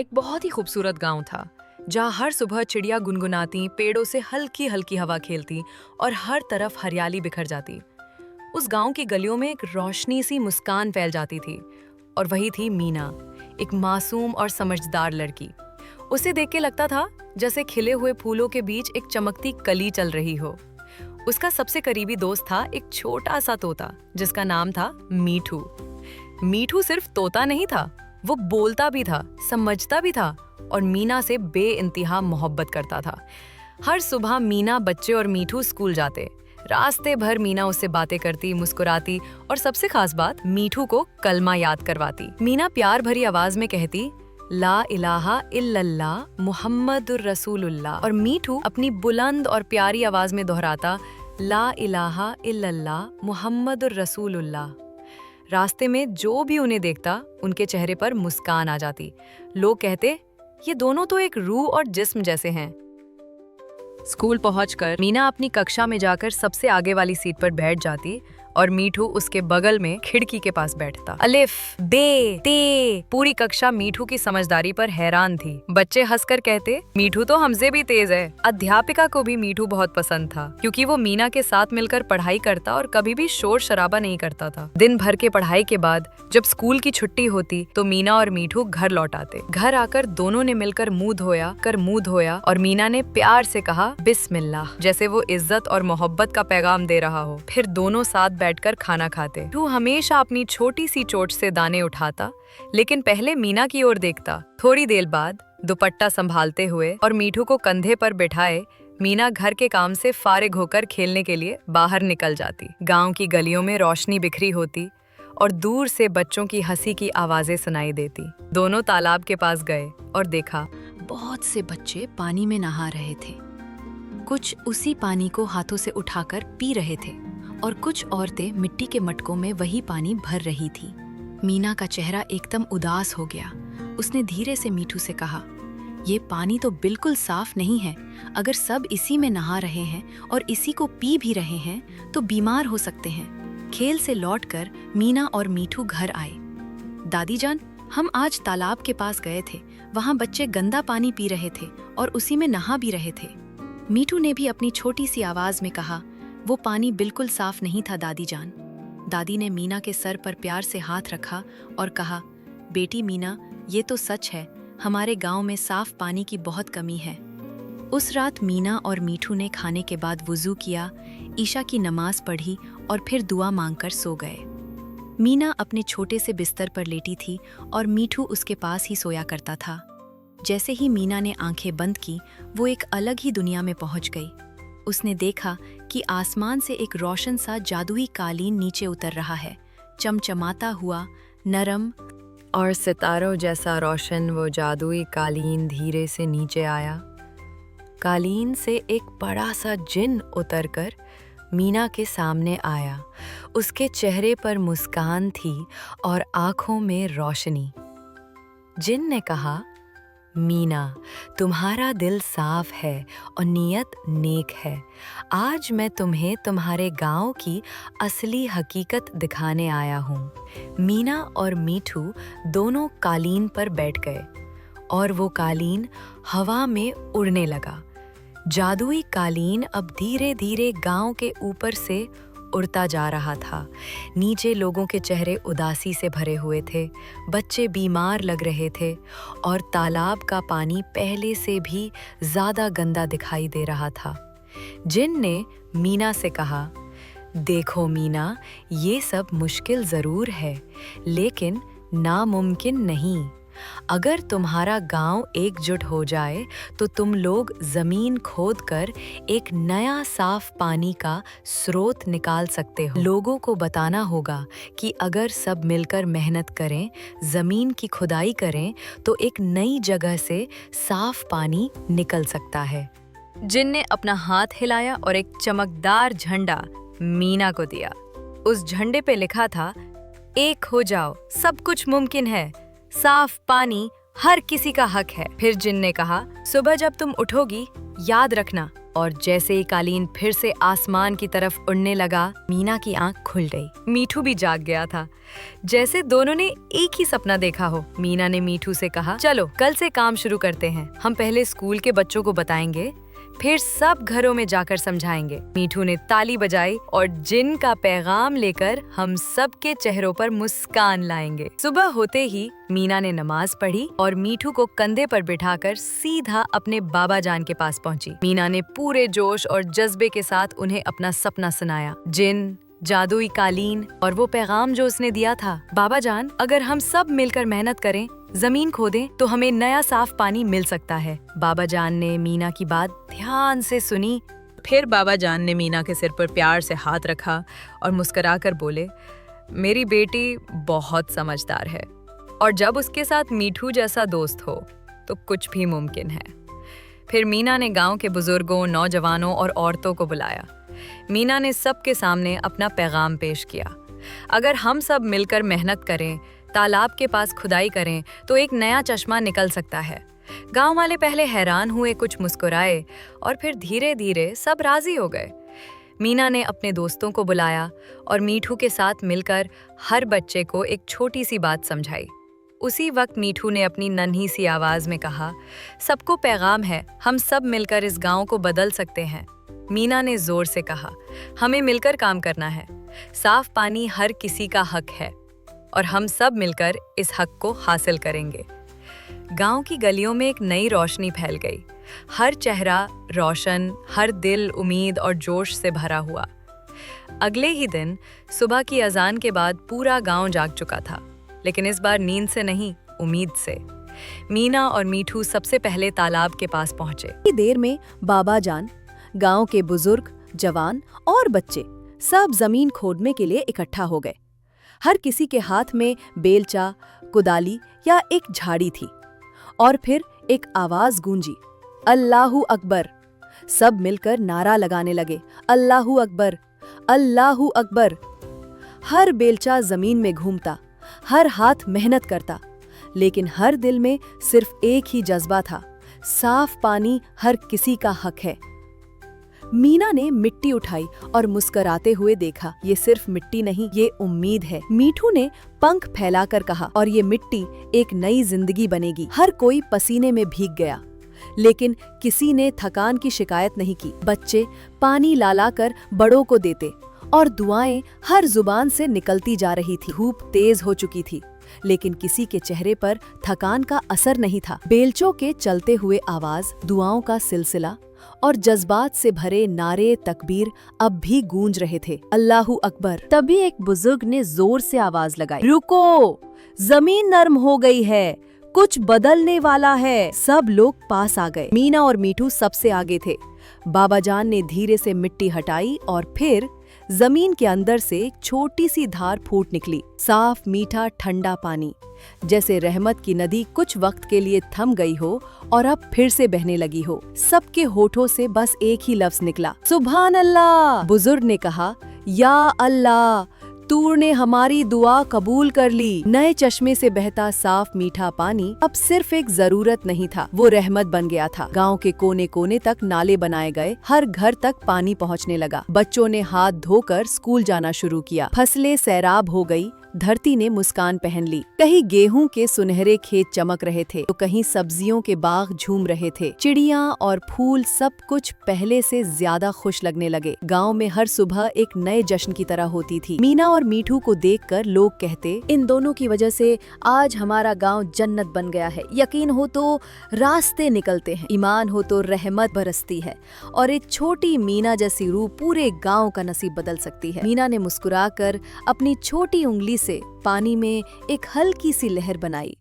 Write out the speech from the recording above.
एक बहुत ही खूबसूरत गांव था जहां हर सुबह चिड़िया गुनगुनाती, पेड़ों से हल्की हल्की हवा खेलती और हर तरफ हरियाली बिखर जाती। उस गांव की गलियों में एक रोशनी सी मुस्कान फैल जाती थी और वही थी मीना, एक मासूम और समझदार लड़की। उसे देख के लगता था जैसे खिले हुए फूलों के बीच एक चमकती कली चल रही हो। उसका सबसे करीबी दोस्त था एक छोटा सा तोता जिसका नाम था मीठू। मीठू सिर्फ तोता नहीं था, वो बोलता भी था, समझता भी था और मीना से बेइंतहा मोहब्बत करता था। हर सुबह मीना, बच्चे और मीठू स्कूल जाते। रास्ते भर मीना उससे बातें करती, मुस्कुराती और सबसे खास बात, मीठू को कलमा याद करवाती। मीना प्यार भरी आवाज में कहती, ला इलाहा इल्लल्लाह मुहम्मदुर रसूलुल्लाह, और मीठू अपनी बुलंद और प्यारी आवाज में दोहराता, ला इलाहा इल्लल्लाह मुहम्मदुर रसूलुल्लाह। रास्ते में जो भी उन्हें देखता, उनके चेहरे पर मुस्कान आ जाती। लोग कहते, ये दोनों तो एक रूह और जिस्म जैसे हैं। स्कूल पहुंचकर मीना अपनी कक्षा में जाकर सबसे आगे वाली सीट पर बैठ जाती और मीठू उसके बगल में खिड़की के पास बैठता। अलिफ, बे, ते। पूरी कक्षा मीठू की समझदारी पर हैरान थी। बच्चे हंसकर कहते, मीठू तो हमसे भी तेज है। अध्यापिका को भी मीठू बहुत पसंद था क्योंकि वो मीना के साथ मिलकर पढ़ाई करता और कभी भी शोर शराबा नहीं करता था। दिन भर के पढ़ाई के बाद जब स्कूल की छुट्टी होती तो मीना और मीठू घर लौट आते। घर आकर दोनों ने मिलकर मुंह धोया और मीना ने प्यार से कहा, बिस्मिल्लाह, जैसे वो इज्जत और मोहब्बत का पैगाम दे रहा हो। फिर दोनों साथ बैठकर खाना खाते। मीठू हमेशा अपनी छोटी सी चोंच से दाने उठाता, लेकिन पहले मीना की ओर देखता। थोड़ी देर बाद दुपट्टा संभालते हुए और मीठू को कंधे पर बिठाए मीना घर के काम से फारिग होकर खेलने के लिए बाहर निकल जाती। गांव की गलियों में रोशनी बिखरी होती और दूर से बच्चों की हंसी की आवाजें सुनाई देती। दोनों तालाब के पास गए और देखा, बहुत से बच्चे पानी में नहा रहे थे। कुछ उसी पानी को हाथों से उठाकर पी रहे थे और कुछ औरतें मिट्टी के मटकों में वही पानी भर रही थी। मीना का चेहरा एकदम उदास हो गया। उसने धीरे से मीठू से कहा, ये पानी तो बिल्कुल साफ नहीं है। अगर सब इसी में नहा रहे हैं और इसी को पी भी रहे हैं तो बीमार हो सकते हैं। खेल से लौटकर मीना और मीठू घर आए। दादी जान, हम आज तालाब के पास गए थे। वहाँ बच्चे गंदा पानी पी रहे थे और उसी में नहा भी रहे थे। मीठू ने भी अपनी छोटी सी आवाज में कहा, वो पानी बिल्कुल साफ नहीं था दादी जान। दादी ने मीना के सर पर प्यार से हाथ रखा और कहा, बेटी मीना, ये तो सच है, हमारे गांव में साफ पानी की बहुत कमी है। उस रात मीना और मीठू ने खाने के बाद वुजू किया, ईशा की नमाज पढ़ी और फिर दुआ मांगकर सो गए। मीना अपने छोटे से बिस्तर पर लेटी थी और मीठू उसके पास ही सोया करता था। जैसे ही मीना ने आंखें बंद की, वो एक अलग ही दुनिया में पहुंच गई। उसने देखा कि आसमान से एक रोशन सा जादुई कालीन नीचे उतर रहा है, चमचमाता हुआ, नरम और सितारों जैसा रोशन। वो जादुई कालीन धीरे से नीचे आया। कालीन से एक बड़ा सा जिन उतरकर मीना के सामने आया। उसके चेहरे पर मुस्कान थी और आंखों में रोशनी। जिन ने कहा, मीना, तुम्हारा दिल साफ है और नीयत नेक है। आज मैं तुम्हें तुम्हारे गांव की असली हकीकत दिखाने आया हूँ। मीना और मीठू दोनों कालीन पर बैठ गए और वो कालीन हवा में उड़ने लगा। जादुई कालीन अब धीरे धीरे गांव के ऊपर से उड़ता जा रहा था। नीचे लोगों के चेहरे उदासी से भरे हुए थे, बच्चे बीमार लग रहे थे और तालाब का पानी पहले से भी ज्यादा गंदा दिखाई दे रहा था। जिन ने मीना से कहा, देखो मीना, ये सब मुश्किल जरूर है, लेकिन नामुमकिन नहीं। अगर तुम्हारा गांव एकजुट हो जाए तो तुम लोग जमीन खोदकर एक नया साफ पानी का स्रोत निकाल सकते हो। लोगों को बताना होगा कि अगर सब मिलकर मेहनत करें, जमीन की खुदाई करें, तो एक नई जगह से साफ पानी निकल सकता है। जिन ने अपना हाथ हिलाया और एक चमकदार झंडा मीना को दिया। उस झंडे पे लिखा था, एक हो जाओ, सब कुछ मुमकिन है, साफ पानी हर किसी का हक है। फिर जिन ने कहा, सुबह जब तुम उठोगी, याद रखना, और जैसे ही कालीन फिर से आसमान की तरफ उड़ने लगा, मीना की आंख खुल गई। मीठू भी जाग गया था, जैसे दोनों ने एक ही सपना देखा हो। मीना ने मीठू से कहा, चलो कल से काम शुरू करते हैं। हम पहले स्कूल के बच्चों को बताएंगे, फिर सब घरों में जाकर समझाएंगे। मीठू ने ताली बजाई और जिन का पैगाम लेकर हम सब के चेहरों पर मुस्कान लाएंगे। सुबह होते ही मीना ने नमाज पढ़ी और मीठू को कंधे पर बिठाकर सीधा अपने बाबा जान के पास पहुंची। मीना ने पूरे जोश और जज्बे के साथ उन्हें अपना सपना सुनाया। जिन, जादुई कालीन और वो पैगाम जो उसने दिया था, बाबा जान, अगर हम सब मिलकर मेहनत करें, जमीन खोदें, तो हमें नया साफ पानी मिल सकता है। बाबा जान ने मीना की बात ध्यान से सुनी। फिर बाबा जान ने मीना के सिर पर प्यार से हाथ रखा और मुस्कुराकर बोले, मेरी बेटी बहुत समझदार है और जब उसके साथ मीठू जैसा दोस्त हो तो कुछ भी मुमकिन है। फिर मीना ने गांव के बुजुर्गों, नौजवानों और औरतों को बुलाया। मीना ने सबके सामने अपना पैगाम पेश किया। अगर हम सब मिलकर मेहनत करें, तालाब के पास खुदाई करें, तो एक नया चश्मा निकल सकता है। गांव वाले पहले हैरान हुए, कुछ मुस्कुराए और फिर धीरे धीरे सब राजी हो गए। मीना ने अपने दोस्तों को बुलाया और मीठू के साथ मिलकर हर बच्चे को एक छोटी सी बात समझाई। उसी वक्त मीठू ने अपनी नन्ही सी आवाज में कहा, सबको पैगाम है, हम सब मिलकर इस गांव को बदल सकते हैं। मीना ने जोर से कहा, हमें मिलकर काम करना है। साफ पानी हर किसी का हक है और हम सब मिलकर इस हक को हासिल करेंगे। गांव की गलियों में एक नई रोशनी फैल गई। हर चेहरा रोशन, हर दिल उम्मीद और जोश से भरा हुआ। अगले ही दिन सुबह की अजान के बाद पूरा गांव जाग चुका था, लेकिन इस बार नींद से नहीं, उम्मीद से। मीना और मीठू सबसे पहले तालाब के पास पहुंचे। इतनी देर में बाबा जान, गांव के बुजुर्ग, जवान और बच्चे सब जमीन खोदने के लिए इकट्ठा हो गए। हर किसी के हाथ में बेलचा, कुदाली या एक झाड़ी थी और फिर एक आवाज गूंजी, अल्लाहू अकबर। सब मिलकर नारा लगाने लगे, अल्लाहू अकबर, अल्लाहू अकबर। हर बेलचा जमीन में घूमता, हर हाथ मेहनत करता, लेकिन हर दिल में सिर्फ एक ही जज्बा था, साफ पानी हर किसी का हक है। मीना ने मिट्टी उठाई और मुस्कुराते हुए देखा, ये सिर्फ मिट्टी नहीं, ये उम्मीद है। मीठू ने पंख फैलाकर कहा, और ये मिट्टी एक नई जिंदगी बनेगी। हर कोई पसीने में भीग गया, लेकिन किसी ने थकान की शिकायत नहीं की। बच्चे पानी ला कर बड़ों को देते और दुआएं हर जुबान से निकलती जा रही थी। धूप तेज हो चुकी थी, लेकिन किसी के चेहरे पर थकान का असर नहीं था। बेलचों के चलते हुए आवाज, दुआओं का सिलसिला और जज्बात से भरे नारे तकबीर अब भी गूंज रहे थे, अल्लाहू अकबर। तभी एक बुजुर्ग ने जोर से आवाज लगाई, रुको, जमीन नर्म हो गई है, कुछ बदलने वाला है। सब लोग पास आ गए। मीना और मीठू सबसे आगे थे। बाबा जान ने धीरे से मिट्टी हटाई और फिर जमीन के अंदर से एक छोटी सी धार फूट निकली। साफ मीठा ठंडा पानी, जैसे रहमत की नदी कुछ वक्त के लिए थम गई हो और अब फिर से बहने लगी हो। सबके होठों से बस एक ही लफ्ज निकला, सुभान अल्लाह। बुजुर्ग ने कहा, या अल्लाह, तूने हमारी दुआ कबूल कर ली। नए चश्मे से बहता साफ मीठा पानी अब सिर्फ एक जरूरत नहीं था, वो रहमत बन गया था। गांव के कोने कोने तक नाले बनाए गए, हर घर तक पानी पहुंचने लगा। बच्चों ने हाथ धोकर स्कूल जाना शुरू किया। फसलें सैराब हो गई, धरती ने मुस्कान पहन ली। कहीं गेहूं के सुनहरे खेत चमक रहे थे, तो कहीं सब्जियों के बाग झूम रहे थे। चिड़िया और फूल सब कुछ पहले से ज्यादा खुश लगने लगे। गांव में हर सुबह एक नए जश्न की तरह होती थी। मीना और मीठू को देखकर लोग कहते, इन दोनों की वजह से आज हमारा गांव जन्नत बन गया है। यकीन हो तो रास्ते निकलते हैं, ईमान हो तो रहमत बरसती है और एक छोटी मीना जैसी रूह पूरे गाँव का नसीब बदल सकती है। मीना ने मुस्कुराकर अपनी छोटी उंगली से पानी में एक हल्की सी लहर बनाई